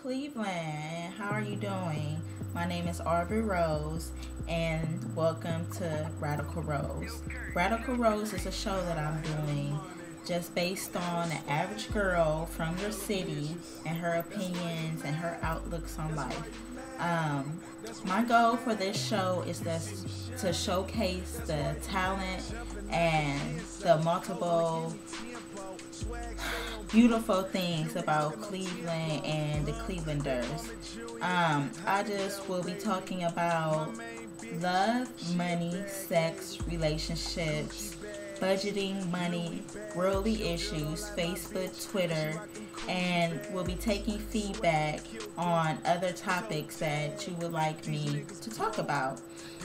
Cleveland. How are you doing? My name is Aubrey Rose, and welcome to Radical Rose. Radical Rose is a show that I'm doing just based on an average girl from your city and her opinions and her outlooks on life. Um, my goal for this show is to showcase the talent and the multiple beautiful things about Cleveland and the Clevelanders. I just will be talking about love, money, sex, relationships, budgeting, money, worldly issues, Facebook, Twitter, and we'll be taking feedback on other topics that you would like me to talk about.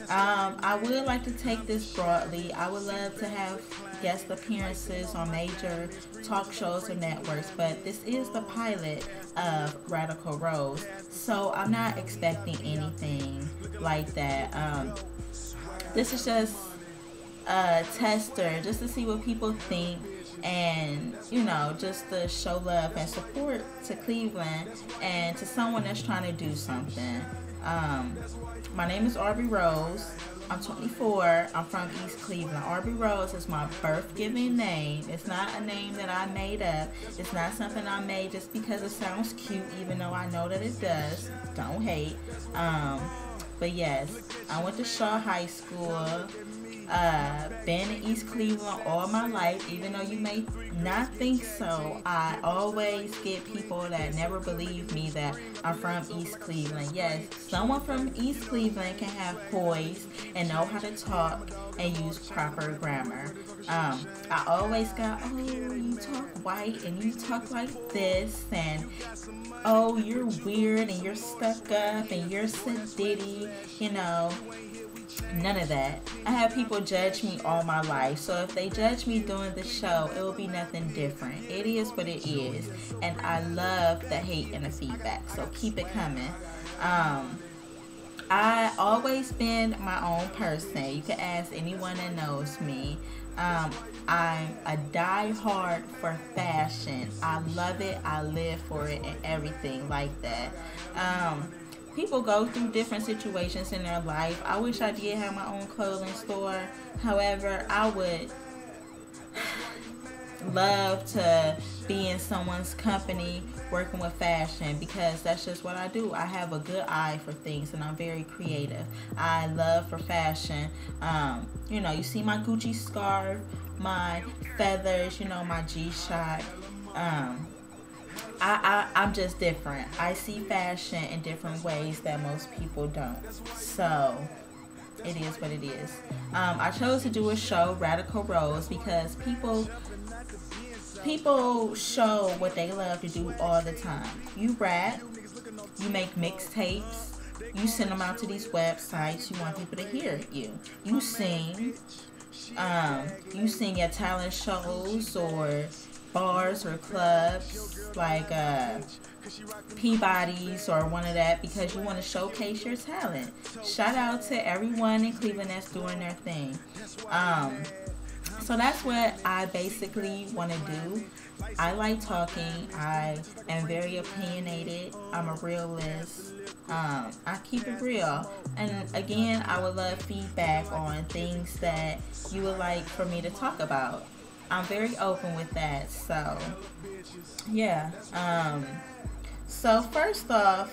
I would like to take this broadly. I would love to have guest appearances on major talk shows or networks, but this is the pilot of Radical Rose, so I'm not expecting anything like that. This is just a tester just to see what people think and just to show love and support to Cleveland and to someone that's trying to do something. My name is Aubrey Rose. I'm 24. I'm from East Cleveland. Aubrey Rose is my birth giving name. It's not a name that I made up. It's not something I made just because it sounds cute, even though I know that it does. Don't hate. But yes, I went to Shaw High School. Been in East Cleveland all my life, even though you may not think so. I always get people that never believe me that I'm from East Cleveland. Yes, someone from East Cleveland can have poise and know how to talk and use proper grammar. I always got, oh, you talk white and you talk like this, and oh, you're weird and you're stuck up and you're sedity, None of that. I have people judge me all my life, so if they judge me doing the show, it will be nothing different. It is what it is, and I love the hate and the feedback, so keep it coming. I always been my own person. You can ask anyone that knows me. I'm a die-hard for fashion. I love it. I live for it and everything like that. People go through different situations in their life. I wish I did have my own clothing store. However, I would love to be in someone's company working with fashion because that's just what I do. I have a good eye for things and I'm very creative. I love for fashion. You see my Gucci scarf, my feathers, my G-Shock. I'm just different. I see fashion in different ways that most people don't. So, it is what it is. I chose to do a show, Radical Rose, because people show what they love to do all the time. You rap, you make mixtapes, you send them out to these websites, you want people to hear you. You sing at talent shows or bars or clubs like Peabody's or one of that because you want to showcase your talent. Shout out to everyone in Cleveland that's doing their thing. So that's what I basically want to do. I like talking. I am very opinionated. I'm a realist. I keep it real. And again, I would love feedback on things that you would like for me to talk about. I'm very open with that. So, yeah. So first off,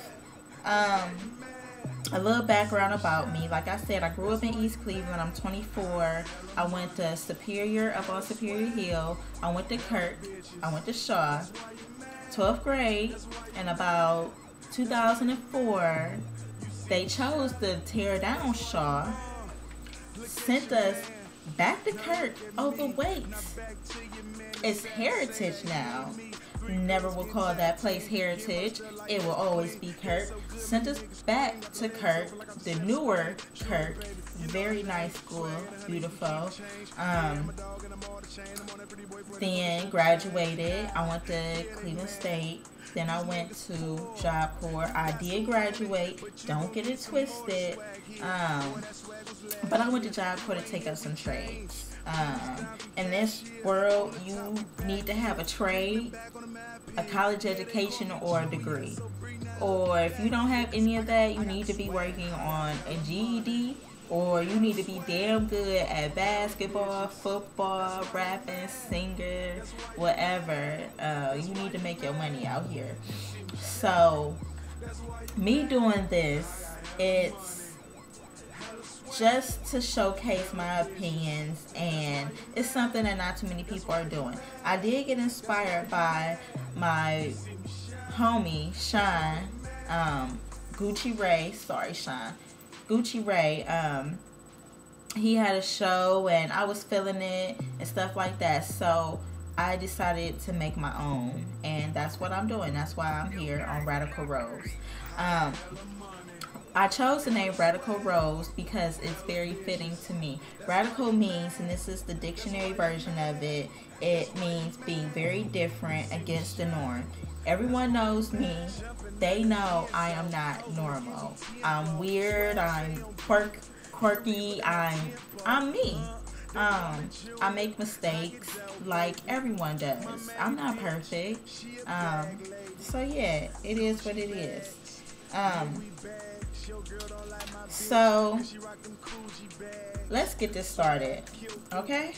a little background about me. Like I said, I grew up in East Cleveland. I'm 24. I went to Superior, up on Superior Hill. I went to Kirk. I went to Shaw. 12th grade. And about 2004, they chose to tear down Shaw. Sent us back to Kirk over weights. It's heritage now. Never will call that place heritage. It will always be Kirk. Sent us back to Kirk, the newer Kirk. Very nice school, beautiful. Then graduated. I went to Cleveland State. Then I went to Job Corps. I did graduate. Don't get it twisted. But I went to Job Corps to take up some trades. In this world, you need to have a trade, a college education, or a degree. or if you don't have any of that, you need to be working on a GED, or you need to be damn good at basketball, football, rapping, singer, whatever. You need to make your money out here. So me doing this, it's just to showcase my opinions, and it's something that not too many people are doing. I did get inspired by my homie Sean, Gucci Ray. Sorry, Sean. Gucci Ray. He had a show and I was feeling it and stuff like that. So I decided to make my own, and that's what I'm doing. That's why I'm here on Radikal Rose. I chose the name Radikal Rose because it's very fitting to me. Radical means, and this is the dictionary version of it, it means being very different, against the norm. Everyone knows me. They know I am not normal. I'm weird. I'm quirky. I'm me. I make mistakes like everyone does. I'm not perfect. So yeah, it is what it is. So let's get this started, okay?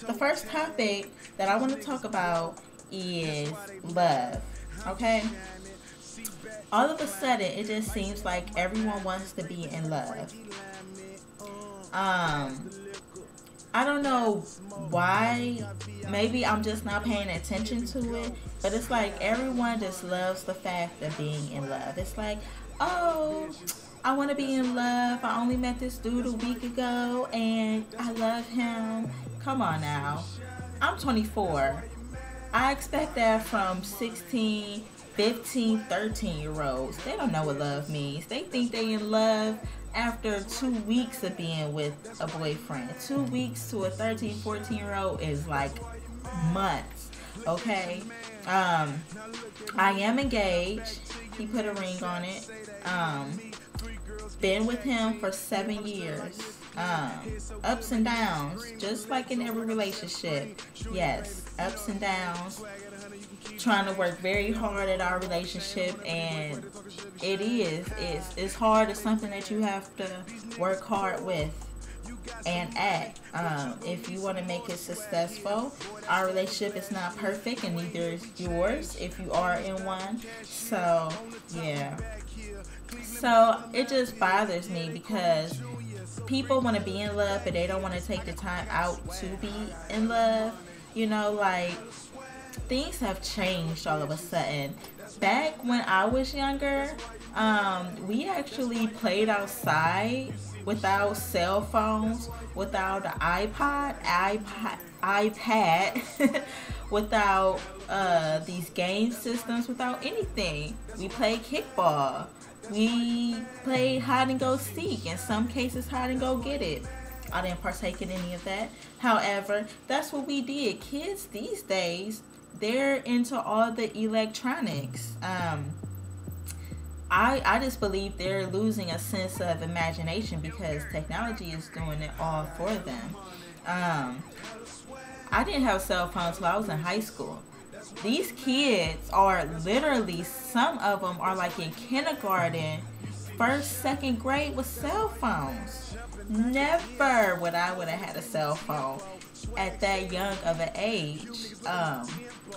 The first topic that I want to talk about is love, okay? All of a sudden, it just seems like everyone wants to be in love. I don't know why. Maybe I'm just not paying attention to it, but it's like everyone just loves the fact of being in love. It's like, oh, I want to be in love. I only met this dude a week ago and I love him. Come on now. I'm 24. I expect that from 16, 15, 13-year-olds. They don't know what love means. They think they in love after 2 weeks of being with a boyfriend. 2 weeks to a 13, 14-year-old is like months. Okay? I am engaged. He put a ring on it. Been with him for 7 years. Ups and downs, just like in every relationship. Yes, ups and downs. Trying to work very hard at our relationship, and it's hard. It's something that you have to work hard with and at. If you want to make it successful, our relationship is not perfect, and neither is yours if you are in one. So yeah. So it just bothers me because people want to be in love, but they don't want to take the time out to be in love. You know, like, things have changed all of a sudden. Back when I was younger, we actually played outside without cell phones, without an iPad, without these game systems, without anything. We played kickball. We played hide and go seek. In some cases, hide and go get it. I didn't partake in any of that. However, that's what we did. Kids these days, they're into all the electronics. I just believe they're losing a sense of imagination because technology is doing it all for them. I didn't have a cell phone until I was in high school. These kids are literally, some of them are like in kindergarten, first, second grade with cell phones. Never would I have had a cell phone at that young of an age,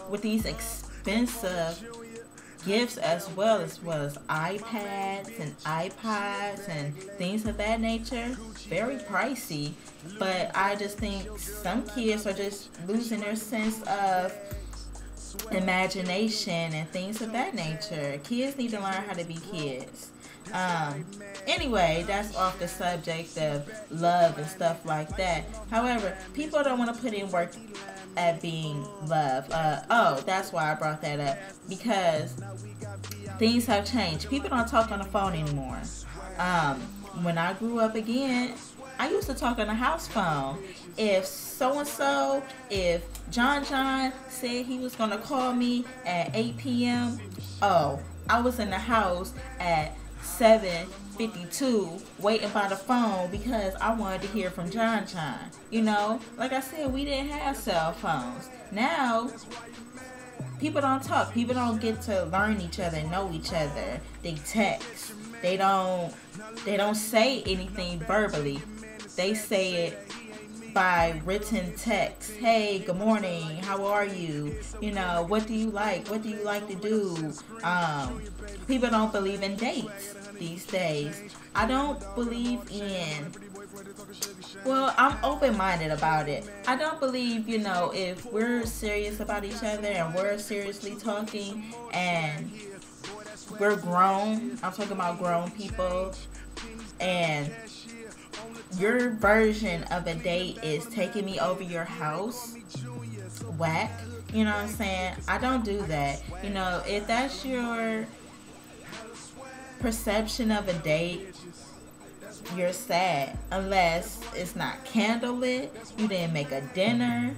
with these expensive gifts as well as iPads and iPods and things of that nature. Very pricey, but I just think some kids are just losing their sense of imagination and things of that nature. Kids need to learn how to be kids. Anyway, that's off the subject of love and stuff like that. However, people don't want to put in work at being loved. That's why I brought that up, because things have changed. People don't talk on the phone anymore. When I grew up again, I used to talk on the house phone. If so-and-so, if John said he was going to call me at 8 p.m., I was in the house at 7:52 waiting by the phone because I wanted to hear from John John. You know, like I said, we didn't have cell phones. Now, people don't talk. People don't get to learn each other, know each other. They text. They don't say anything verbally. They say it by written text. Hey, good morning. How are you? You know, what do you like? What do you like to do? People don't believe in dates these days. I don't believe in. Well, I'm open-minded about it. I don't believe, you know, if we're serious about each other and we're seriously talking and we're grown. I'm talking about grown people, and your version of a date is taking me over your house. Whack. You know what I'm saying? I don't do that. You know, if that's your perception of a date, you're sad. Unless it's not candlelit, you didn't make a dinner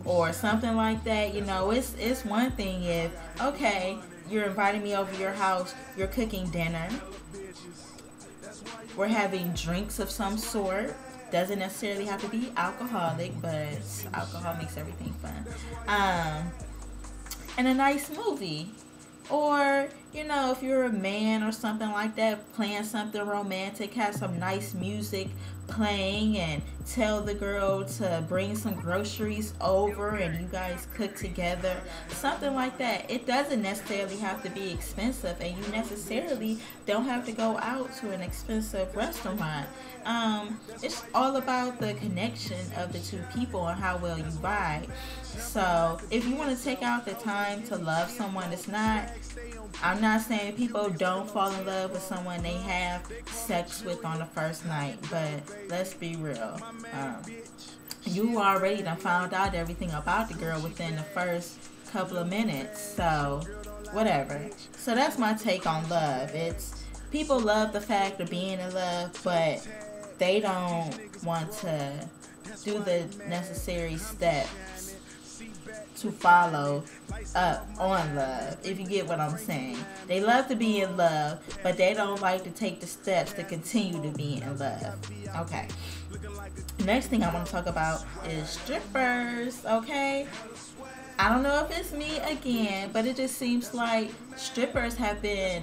or something like that. You know, it's one thing if, okay, you're inviting me over your house, you're cooking dinner, we're having drinks of some sort. Doesn't necessarily have to be alcoholic, but alcohol makes everything fun. And a nice movie. Or, you know, if you're a man or something like that, playing something romantic, have some nice music playing and tell the girl to bring some groceries over and you guys cook together. Something like that. It doesn't necessarily have to be expensive, and you necessarily don't have to go out to an expensive restaurant. It's all about the connection of the two people and how well you vibe. So if you want to take out the time to love someone, I'm not saying people don't fall in love with someone they have sex with on the first night, but let's be real. You already done found out everything about the girl within the first couple of minutes, so whatever. So that's my take on love. It's people love the fact of being in love, but they don't want to do the necessary steps to follow up on love, if you get what I'm saying. They love to be in love, but they don't like to take the steps to continue to be in love. Okay. Next thing I want to talk about is strippers, okay? I don't know if it's me again, but it just seems like strippers have been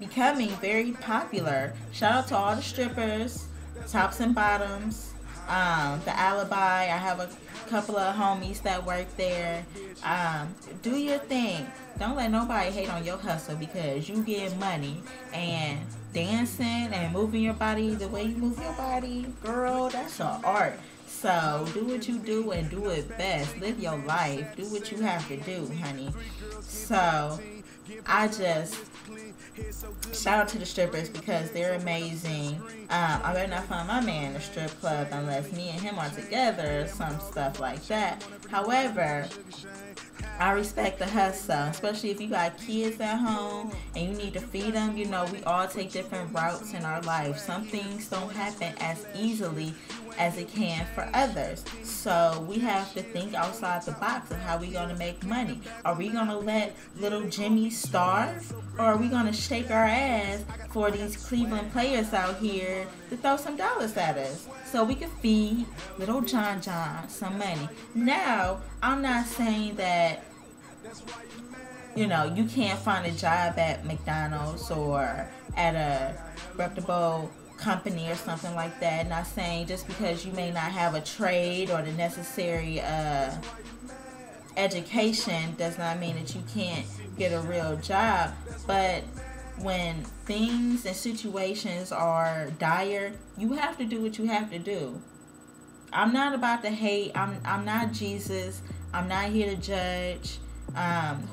becoming very popular. Shout out to all the strippers, tops and bottoms, the Alibi. I have a couple of homies that work there. Do your thing. Don't let nobody hate on your hustle because you get money. And dancing and moving your body the way you move your body, girl, that's an art. So do what you do and do it best. Live your life. Do what you have to do, honey. So I just shout out to the strippers because they're amazing. I better not find my man in a strip club unless me and him are together or some stuff like that. However, I respect the hustle, especially if you got kids at home and you need to feed them. You know, we all take different routes in our life. Some things don't happen as easily as it can for others. So we have to think outside the box of how we're going to make money. Are we going to let little Jimmy starve? Or are we going to shake our ass for these Cleveland players out here to throw some dollars at us so we can feed little John John some money? Now, I'm not saying that, you know, you can't find a job at McDonald's or at a reputable company or something like that. Not saying just because you may not have a trade or the necessary education does not mean that you can't get a real job. But when things and situations are dire, you have to do what you have to do. I'm not about to hate. I'm not Jesus. I'm not here to judge.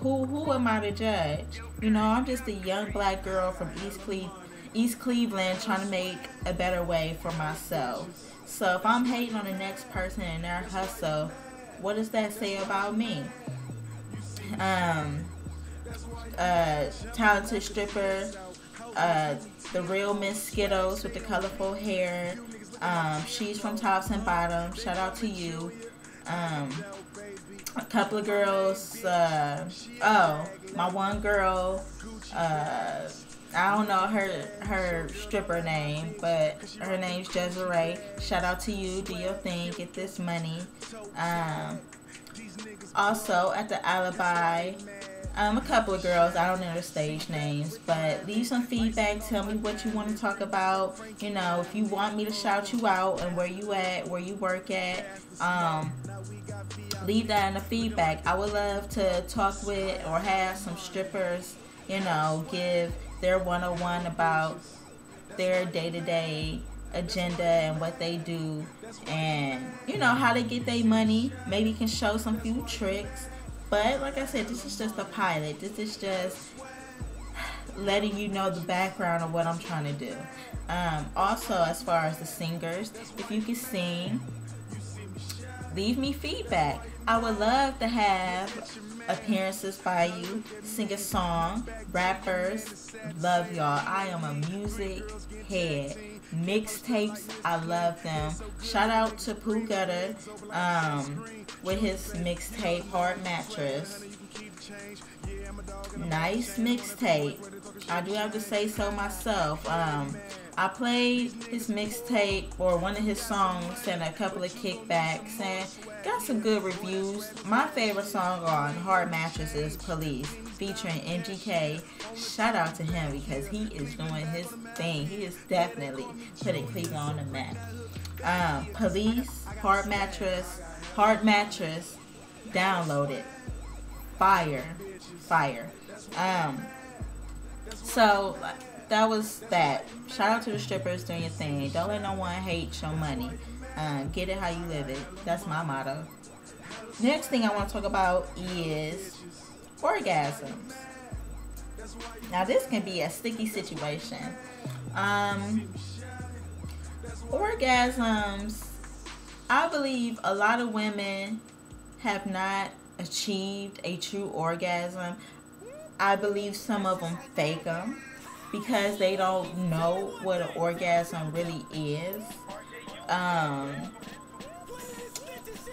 Who am I to judge? You know, I'm just a young black girl from East Cleveland trying to make a better way for myself. So if I'm hating on the next person and their hustle, what does that say about me? Talented stripper, the real Miss Skittles with the colorful hair. She's from Tops and Bottoms. Shout out to you. A couple of girls. My one girl I don't know her stripper name, but her name's Desiree. Shout out to you. Do your thing. Get this money. Also at the Alibi, a couple of girls. I don't know their stage names, but leave some feedback. Tell me what you want to talk about. You know, if you want me to shout you out and where you at, where you work at. Leave that in the feedback. I would love to talk with or have some strippers, you know, give their 101 about their day-to-day agenda and what they do, and you know how they get their money. Maybe can show some few tricks, but like I said, this is just a pilot. This is just letting you know the background of what I'm trying to do. Also, as far as the singers, if you can sing, leave me feedback. I would love to have appearances by you, sing a song, rappers, love y'all. I am a music head. Mixtapes, I love them. Shout out to Pooh Gutter with his mixtape Hard Mattress. Nice mixtape. I do have to say so myself. I played his mixtape or one of his songs and a couple of kickbacks and got some good reviews. My favorite song on Hard Mattress is Police featuring MGK. Shout out to him because he is doing his thing. He is definitely putting Cleveland on the map. Police, Hard Mattress, download it. Fire. So that was that. Shout out to the strippers doing your thing. Don't let no one hate your money. Get it how you live it. That's my motto. Next thing I want to talk about is orgasms. Now this can be a sticky situation. Orgasms, I believe a lot of women have not achieved a true orgasm. I believe some of them fake them because they don't know what an orgasm really is.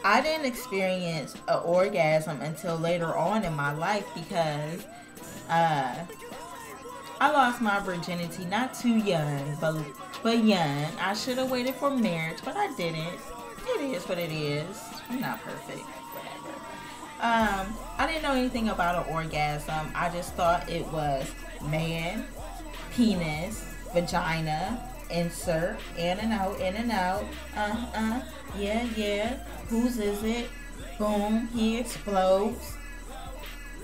I didn't experience an orgasm until later on in my life because I lost my virginity not too young, but young. I should have waited for marriage, but I didn't. It is what it is. I'm not perfect. Whatever. I didn't know anything about an orgasm. I just thought it was man, penis, vagina, insert, in and out, in and out. Yeah. Whose is it? Boom, he explodes.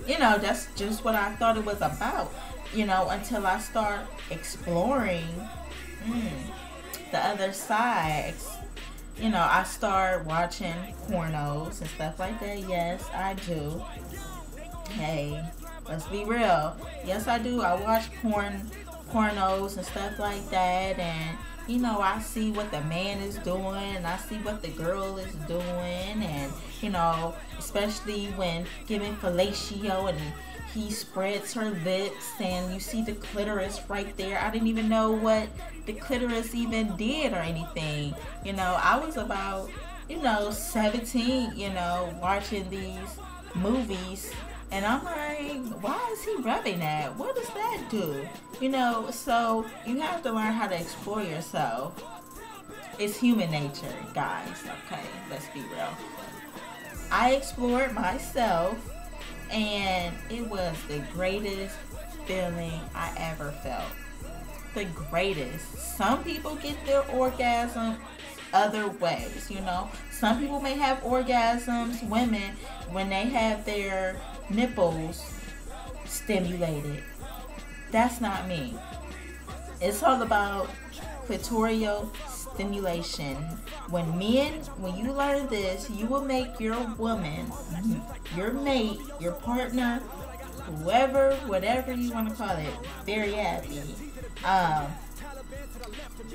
You know, that's just what I thought it was about. You know, until I start exploring the other sides. You know, I start watching pornos and stuff like that. Yes, I do. Hey, let's be real. Yes, I do. I watch pornos and stuff like that, and you know, I see what the man is doing, and I see what the girl is doing, and you know, especially when giving fellatio and he spreads her lips and you see the clitoris right there. I didn't even know what the clitoris even did or anything. You know, I was about, 17, watching these movies, and I'm like, why is he rubbing that? What does that do? So you have to learn how to explore yourself. It's human nature, guys. Okay, let's be real. I explored myself, and it was the greatest feeling I ever felt. The greatest. Some people get their orgasm other ways, Some people may have orgasms, women, when they have their nipples stimulated. That's not me. It's all about clitoral stimulation. When you learn this, you will make your woman, your mate, your partner, whoever, whatever you want to call it, very happy.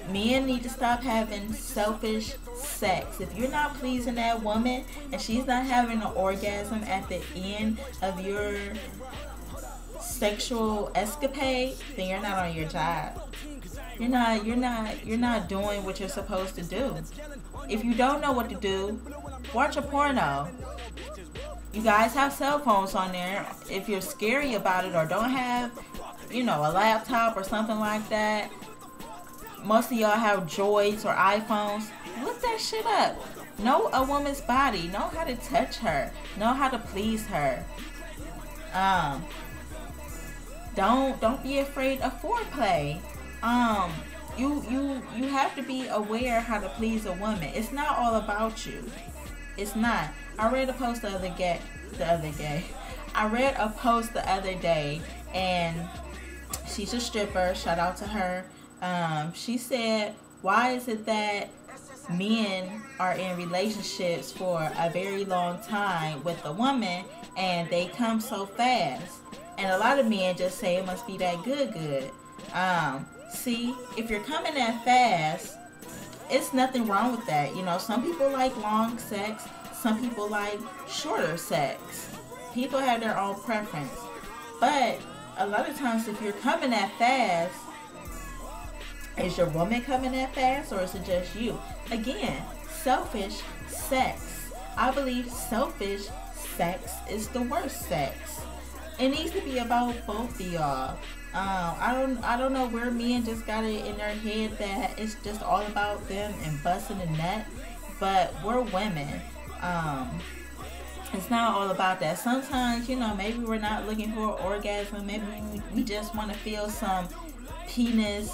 Men need to stop having selfish sex. If you're not pleasing that woman and she's not having an orgasm at the end of your sexual escapade, then you're not on your job. You're not doing what you're supposed to do. If you don't know what to do, watch a porno. You guys have cell phones on there. If you're scary about it or don't have a laptop or something like that. Most of y'all have Droids or iPhones. Look that shit up. Know a woman's body. Know how to touch her. Know how to please her. Don't be afraid of foreplay. You have to be aware how to please a woman. It's not all about you. It's not. I read a post the other day. I read a post the other day, and she's a stripper. Shout out to her. She said, why is it that men are in relationships for a very long time with a woman and they come so fast? And a lot of men just say it must be that good. See, if you're coming that fast, it's nothing wrong with that. Some people like long sex. Some people like shorter sex. People have their own preference. But a lot of times if you're coming that fast, is your woman coming that fast, or is it just you? Again, selfish sex. I believe selfish sex is the worst sex. It needs to be about both of y'all. I don't know where men just got it in their head that it's just all about them and busting a nut, but we're women. It's not all about that. Sometimes, maybe we're not looking for an orgasm. Maybe we just want to feel some penis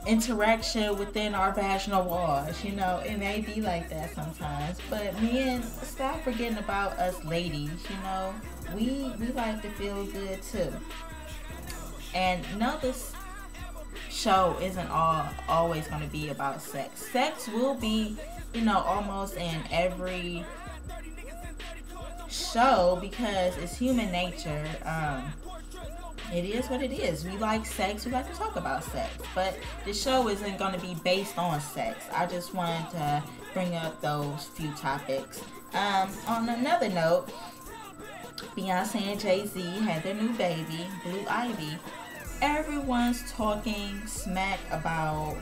interaction within our vaginal walls. It may be like that sometimes. But men, stop forgetting about us ladies. We like to feel good too. And no, this show isn't always going to be about sex. Sex will be, almost in every show because it's human nature. It is what it is. We like sex. We like to talk about sex. But the show isn't going to be based on sex. I just wanted to bring up those few topics. On another note, Beyonce and Jay-Z had their new baby, Blue Ivy. Everyone's talking smack about,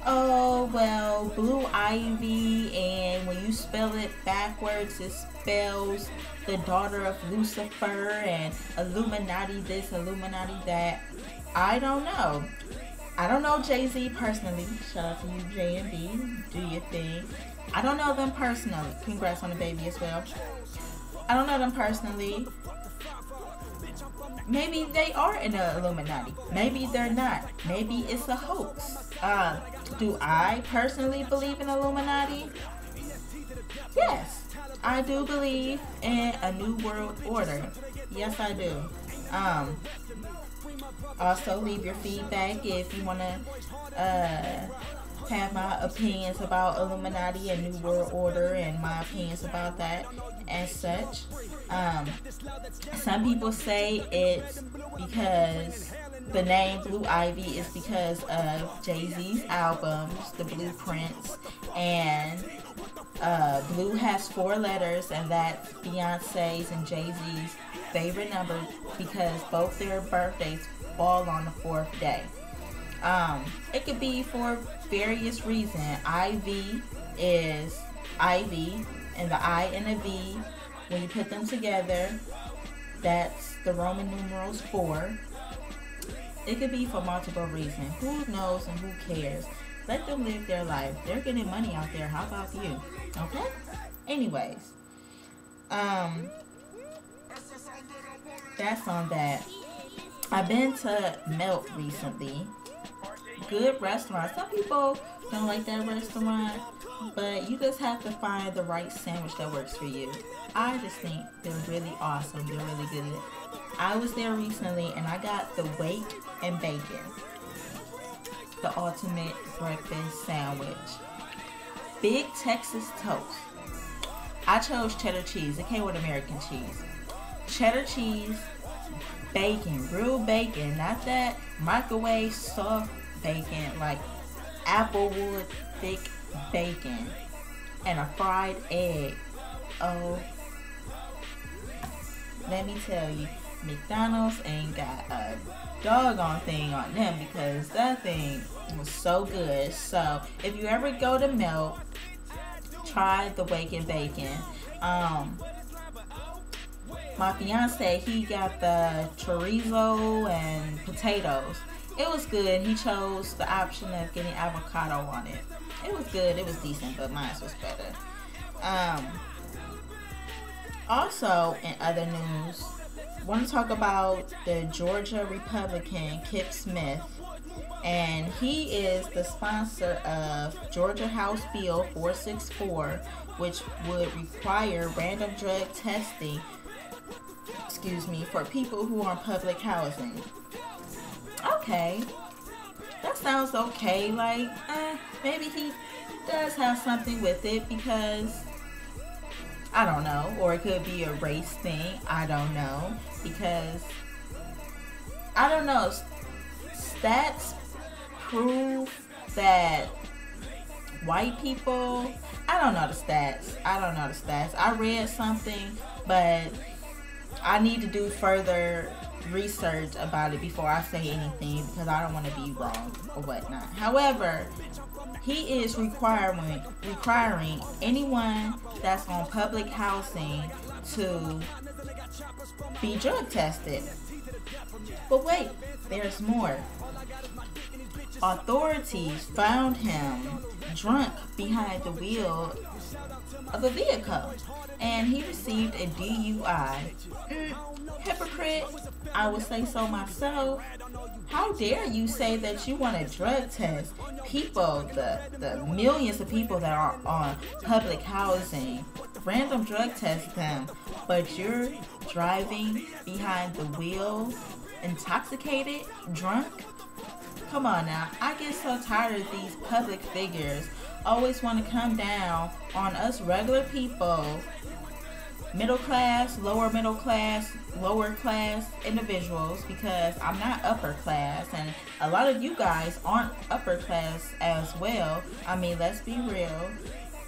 oh, well, Blue Ivy, and when you spell it backwards, it spells the daughter of Lucifer, and Illuminati this, Illuminati that. I don't know. I don't know Jay-Z personally. Shout out to you, J and B. Do your thing. I don't know them personally. Congrats on the baby as well. I don't know them personally. Maybe they are in the Illuminati. Maybe they're not. Maybe it's a hoax. Do I personally believe in Illuminati? Yes. I do believe in a new world order. Yes, I do. Also, leave your feedback if you want to have my opinions about Illuminati and New World Order and my opinions about that and such. Some people say it's because the name Blue Ivy is because of Jay-Z's albums, The Blueprints, and Blue has 4 letters, and that's Beyonce's and Jay-Z's favorite number because both their birthdays fall on the 4th day. It could be for various reasons. IV is Ivy, and the I and the V, when you put them together, that's the Roman numerals 4. It could be for multiple reasons. Who knows and who cares? Let them live their life. They're getting money out there. How about you? Okay? Anyways. That's on that. I've been to Melt recently. Good restaurant. Some people don't like that restaurant, but you just have to find the right sandwich that works for you. I just think they're really awesome. They're really good. I was there recently and I got the wake and bacon. The ultimate breakfast sandwich. Big Texas toast. I chose cheddar cheese. It came with American cheese. Cheddar cheese, bacon, real bacon, not that microwave soft bacon, like applewood thick bacon, and a fried egg. Oh, let me tell you, McDonald's ain't got a doggone thing on them because that thing was so good. So if you ever go to Melt, try the wake and bacon. my fiance, he got the chorizo and potatoes. It was good. He chose the option of getting avocado on it. It was good. It was decent, but mine was better. Also, in other news, I want to talk about the Georgia Republican Kip Smith. And he is the sponsor of Georgia House Bill 464, which would require random drug testing, for people who are in public housing. Okay, that sounds okay. Like, maybe he does have something with it, because I don't know, or it could be a race thing. I don't know, because I don't know. Stats prove that white people, I don't know the stats. I read something, but I need to do further research about it before I say anything, because I don't want to be wrong or whatnot. However, he is requiring anyone that's on public housing to be drug tested. But wait, there's more. Authorities found him drunk behind the wheel of a vehicle, and he received a DUI. Hypocrite, I would say so myself. How dare you say that you want to drug test people, the millions of people that are on public housing, random drug test them, but you're driving behind the wheel intoxicated, drunk? Come on now. I get so tired of these public figures always want to come down on us regular people, middle class, lower class individuals, because I'm not upper class, and a lot of you guys aren't upper class as well. I mean, let's be real.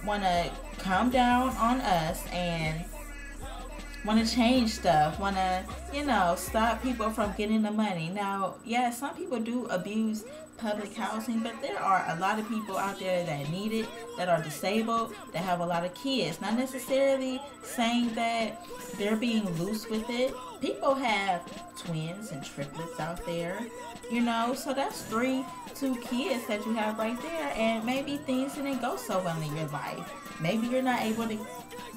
Want to come down on us and want to change stuff, want to, stop people from getting the money. Now, yeah, some people do abuse public housing, but there are a lot of people out there that need it, that are disabled, that have a lot of kids. Not necessarily saying that they're being loose with it. People have twins and triplets out there, so that's 2 kids that you have right there, and maybe things didn't go so well in your life. Maybe you're not able to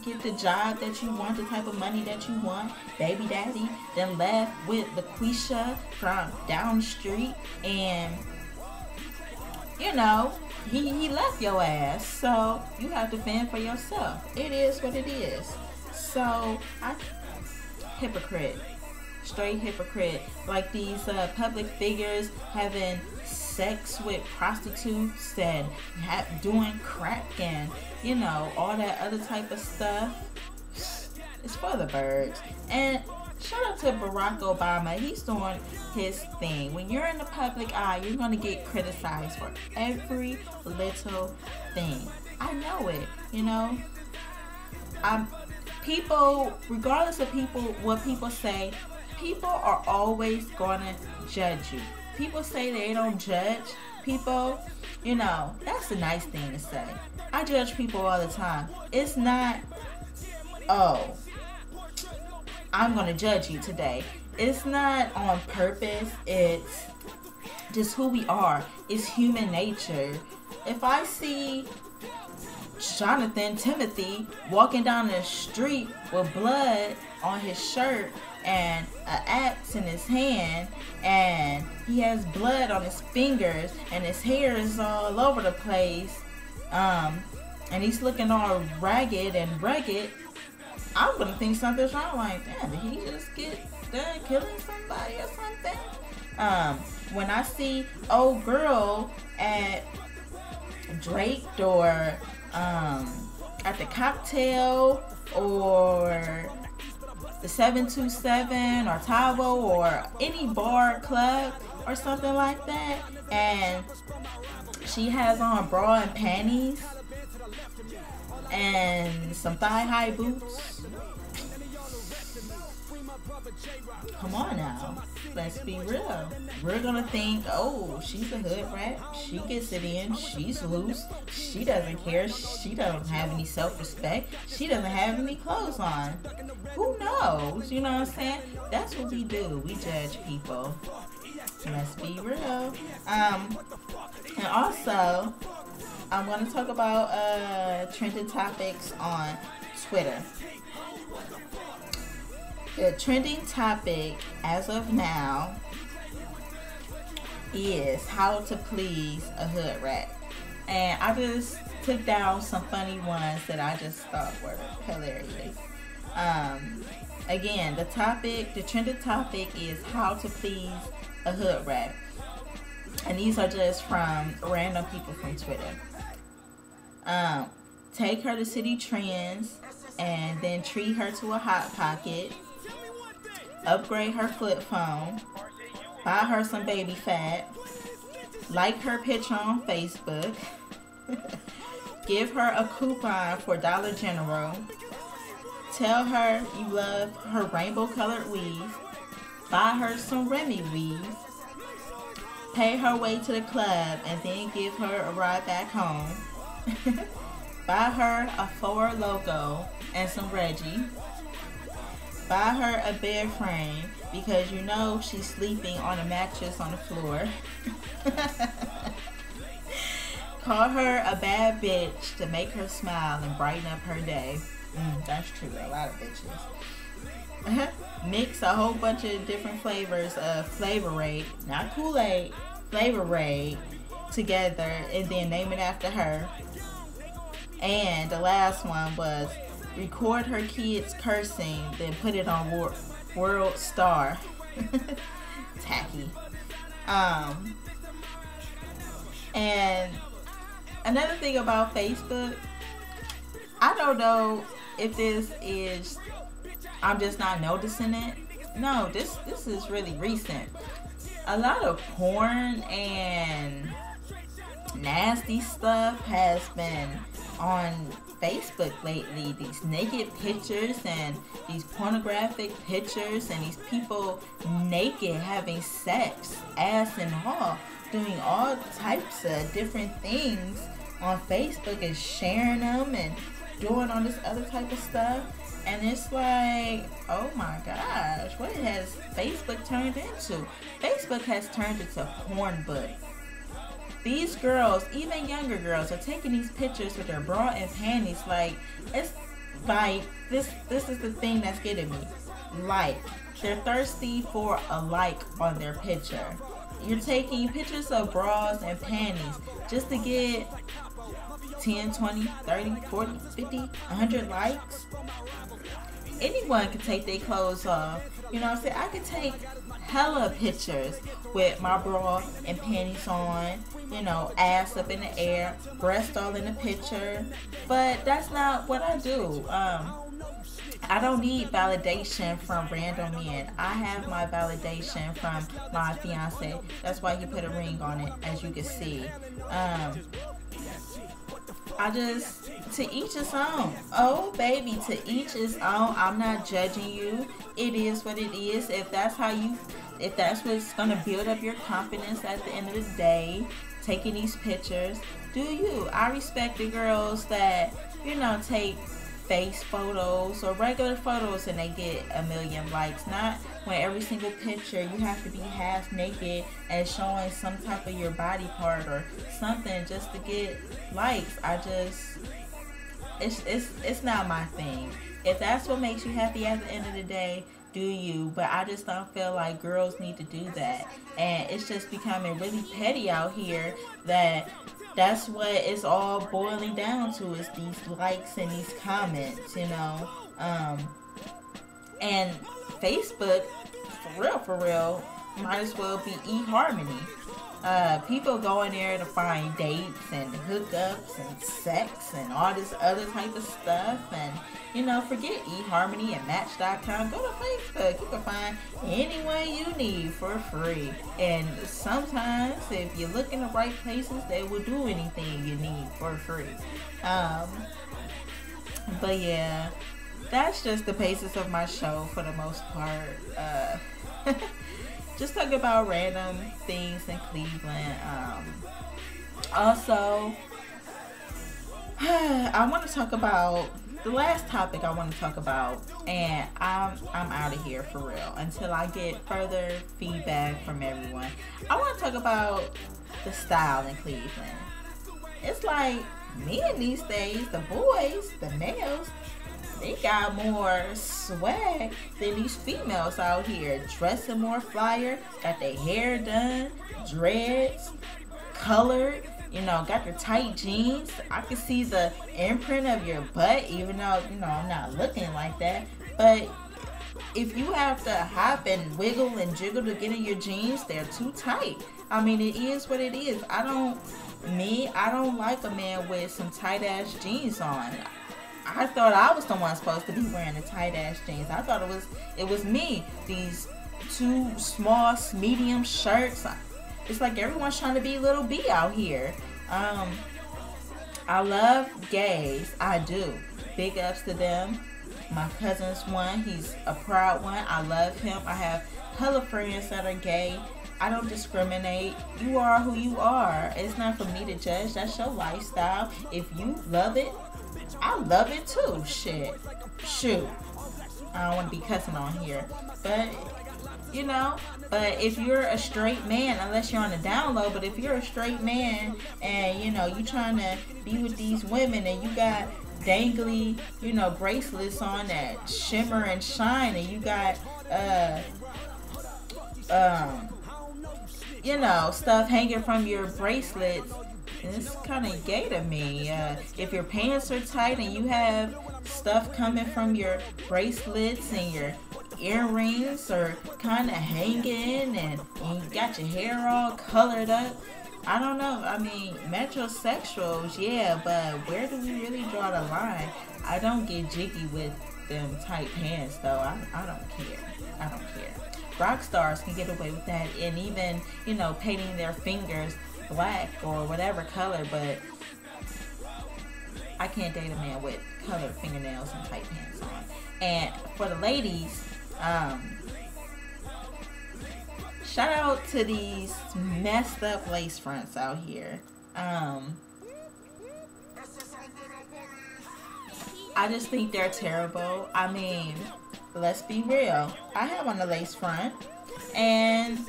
get the job that you want, the type of money that you want. Baby daddy then left with LaQuisha from down the street, and he left your ass, so you have to fend for yourself. It is what it is. So hypocrite, straight hypocrite. Like these public figures having sex with prostitutes and doing crack and all that other type of stuff. It's for the birds. And shout out to Barack Obama. He's doing his thing. When you're in the public eye, you're going to get criticized for every little thing. I know it, people, regardless of what people say, people are always going to judge you. People say they don't judge people. That's a nice thing to say. I judge people all the time. It's not, oh, I'm going to judge you today. It's not on purpose. It's just who we are. It's human nature. If I see Jonathan Timothy walking down the street with blood on his shirt and an axe in his hand, and he has blood on his fingers, and his hair is all over the place, and he's looking all ragged and rugged, I'm gonna think something's wrong. Like, damn, did he just get done killing somebody or something? When I see old girl at Drake or at the Cocktail or the 727 or Tavo or any bar, club or something like that, and she has on bra and panties and some thigh-high boots, Come on now. Let's be real. We're gonna think, oh, she's a hood rat. She gets it in. She's loose. She doesn't care. She doesn't have any self-respect. She doesn't have any clothes on. Who knows? You know what I'm saying? That's what we do. We judge people. Let's be real. And also, I'm going to talk about trending topics on Twitter. The trending topic as of now is how to please a hood rat. And I just took down some funny ones that I just thought were hilarious. Again, the trending topic is how to please a hood rat. And these are just from random people from Twitter. Take her to City Trends and then treat her to a Hot Pocket. Upgrade her flip phone. Buy her some baby fat. Like her picture on Facebook. Give her a coupon for Dollar General. Tell her you love her rainbow colored weave. Buy her some Remy weave. Pay her way to the club and then give her a ride back home. Buy her a Ford logo and some Reggie. Buy her a bed frame because you know she's sleeping on a mattress on the floor. Call her a bad bitch to make her smile and brighten up her day. That's true, a lot of bitches. Mix a whole bunch of different flavors of Flavorade, not Kool-Aid, Flavorade, together and then name it after her. And the last one was record her kids cursing, then put it on World Star. Tacky. And another thing about Facebook, I don't know if this is, I'm just not noticing it. No, this is really recent. A lot of porn and nasty stuff has been on Facebook lately. These naked pictures and these pornographic pictures and these people naked having sex, ass and all, doing all types of different things on Facebook and sharing them and doing all this other type of stuff. And it's like, oh my gosh, what has Facebook turned into? Facebook has turned into porn book. These girls, even younger girls, are taking these pictures with their bra and panties. Like, it's like, this is the thing that's getting me. Like, they're thirsty for a like on their picture. You're taking pictures of bras and panties just to get 10, 20, 30, 40, 50, 100 likes. Anyone can take their clothes off. You know what I'm saying? I could take hella pictures with my bra and panties on, you know, ass up in the air, breast all in the picture. But that's not what I do. I don't need validation from random men. I have my validation from my fiance. That's why he put a ring on it, as you can see. To each his own. Oh, baby, to each his own. I'm not judging you. It is what it is. If that's what's going to build up your confidence at the end of the day, taking these pictures, do you. I respect the girls that, you know, take face photos or regular photos and they get 1 million likes. Not when every single picture you have to be half naked and showing some type of your body part or something just to get likes. It's not my thing. If that's what makes you happy at the end of the day, do you. But I just don't feel like girls need to do that. And it's just becoming really petty out here that's what it's all boiling down to, is these likes and these comments, you know. And Facebook, for real, might as well be eHarmony. People go in there to find dates and hookups and sex and all this other type of stuff. And, you know, forget eHarmony and Match.com. Go to Facebook. You can find anyone you need for free. And sometimes, if you look in the right places, they will do anything you need for free. But yeah, that's just the basis of my show for the most part. Just talk about random things in Cleveland. Also, I want to talk about the last topic I want to talk about, and I'm out of here for real until I get further feedback from everyone. I want to talk about the style in Cleveland. It's like men these days, the boys, the males, they got more swag than these females out here, dressing more flyer, got their hair done, dreads, colored, you know, got your tight jeans. I can see the imprint of your butt, even though, you know, I'm not looking like that. But if you have to hop and wiggle and jiggle to get in your jeans, they're too tight. I mean, it is what it is. I don't like a man with some tight ass jeans on. I thought I was the one supposed to be wearing the tight ass jeans. I thought it was me. These two small, medium shirts. It's like everyone's trying to be little B out here. I love gays. I do. Big ups to them. My cousin's one. He's a proud one. I love him. I have hella friends that are gay. I don't discriminate. You are who you are. It's not for me to judge. That's your lifestyle. If you love it, I love it too. Shit. Shoot. I don't want to be cussing on here. But, you know, but if you're a straight man, unless you're on the down low, but if you're a straight man and, you know, you trying to be with these women and you got dangly, you know, bracelets on that shimmer and shine, and you got, you know, stuff hanging from your bracelets, it's kind of gay to me. If your pants are tight and you have stuff coming from your bracelets and your earrings are kind of hanging and you got your hair all colored up, I don't know. I mean, metrosexuals, yeah, but where do we really draw the line? I don't get jiggy with them tight pants, though. I don't care. I don't care. Rock stars can get away with that, and even, you know, painting their fingers black or whatever color, but I can't date a man with colored fingernails and tight pants on. And for the ladies, shout out to these messed up lace fronts out here. I just think they're terrible. I mean, let's be real. I have on a lace front, and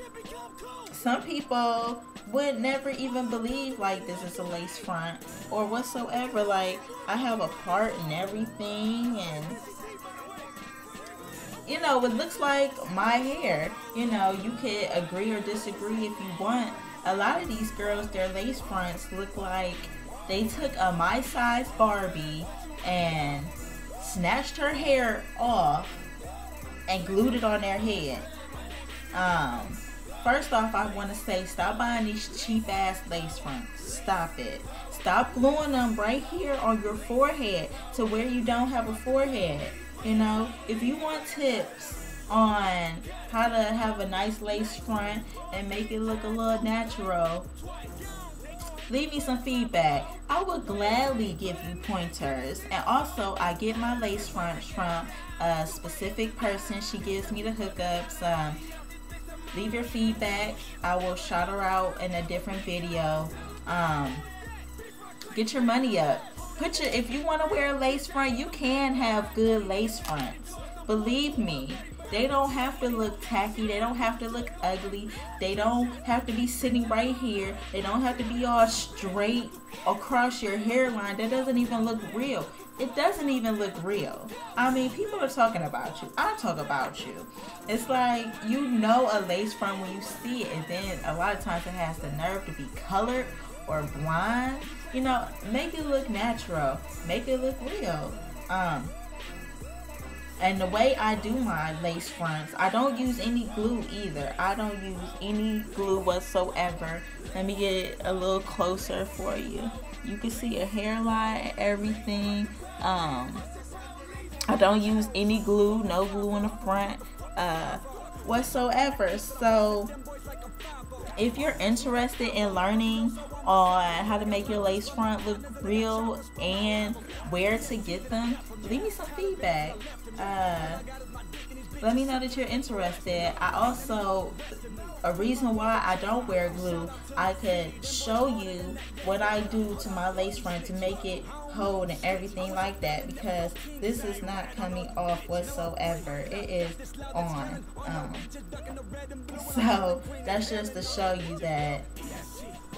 some people would never even believe like this is a lace front or whatsoever. Like, I have a part and everything, and you know, it looks like my hair. You know, you could agree or disagree if you want. A lot of these girls, their lace fronts look like they took a my size Barbie and snatched her hair off and glued it on their head. First off, I want to say, stop buying these cheap ass lace fronts. Stop it. Stop gluing them right here on your forehead to where you don't have a forehead. You know, if you want tips on how to have a nice lace front and make it look a little natural, leave me some feedback. I would gladly give you pointers. And also, I get my lace fronts from a specific person. She gives me the hookups. Leave your feedback. I will shout her out in a different video. Get your money up. If you want to wear a lace front, you can have good lace fronts. Believe me, they don't have to look tacky. They don't have to look ugly. They don't have to be sitting right here. They don't have to be all straight across your hairline. That doesn't even look real. It doesn't even look real. I mean, people are talking about you. I talk about you. It's like, you know, a lace front when you see it, and then a lot of times it has the nerve to be colored or blonde. You know, make it look natural. Make it look real. And the way I do my lace fronts, I don't use any glue either. I don't use any glue whatsoever. Let me get a little closer for you. You can see a hairline and everything. I don't use any glue, no glue in the front whatsoever. So if you're interested in learning on how to make your lace front look real and where to get them, leave me some feedback. Let me know that you're interested. I also, a reason why I don't wear glue, I could show you what I do to my lace front to make it hold and everything like that, because this is not coming off whatsoever. It is on. So that's just to show you that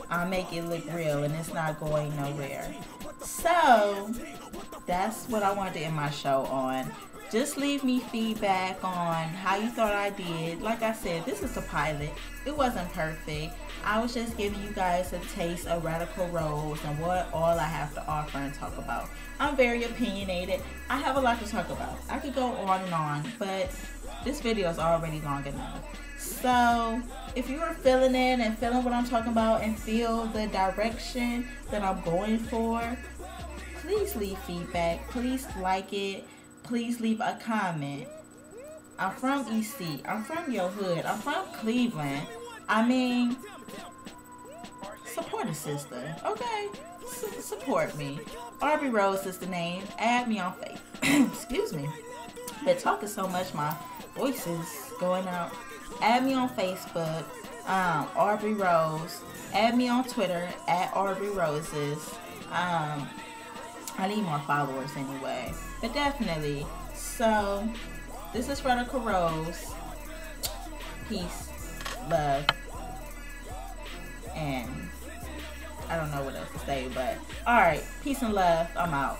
I make it look real and it's not going nowhere. So that's what I wanted to end my show on. Just leave me feedback on how you thought I did. Like I said, this is a pilot. It wasn't perfect. I was just giving you guys a taste of Radikal Rose and what all I have to offer and talk about. I'm very opinionated. I have a lot to talk about. I could go on and on, but this video is already long enough. So if you are feeling it and feeling what I'm talking about and feel the direction that I'm going for, please leave feedback. Please like it. Please leave a comment. I'm from EC. I'm from your hood. I'm from Cleveland. I mean, support a sister, okay? Support me. Aubrey Rose is the name. Add me on Facebook. Excuse me. Been talking so much, my voice is going out. Add me on Facebook, Aubrey Rose. Add me on Twitter, @Aubrey Roses. I need more followers anyway, but definitely. So this is Radikal Rose. Peace, love, and I don't know what else to say, but all right, peace and love. I'm out.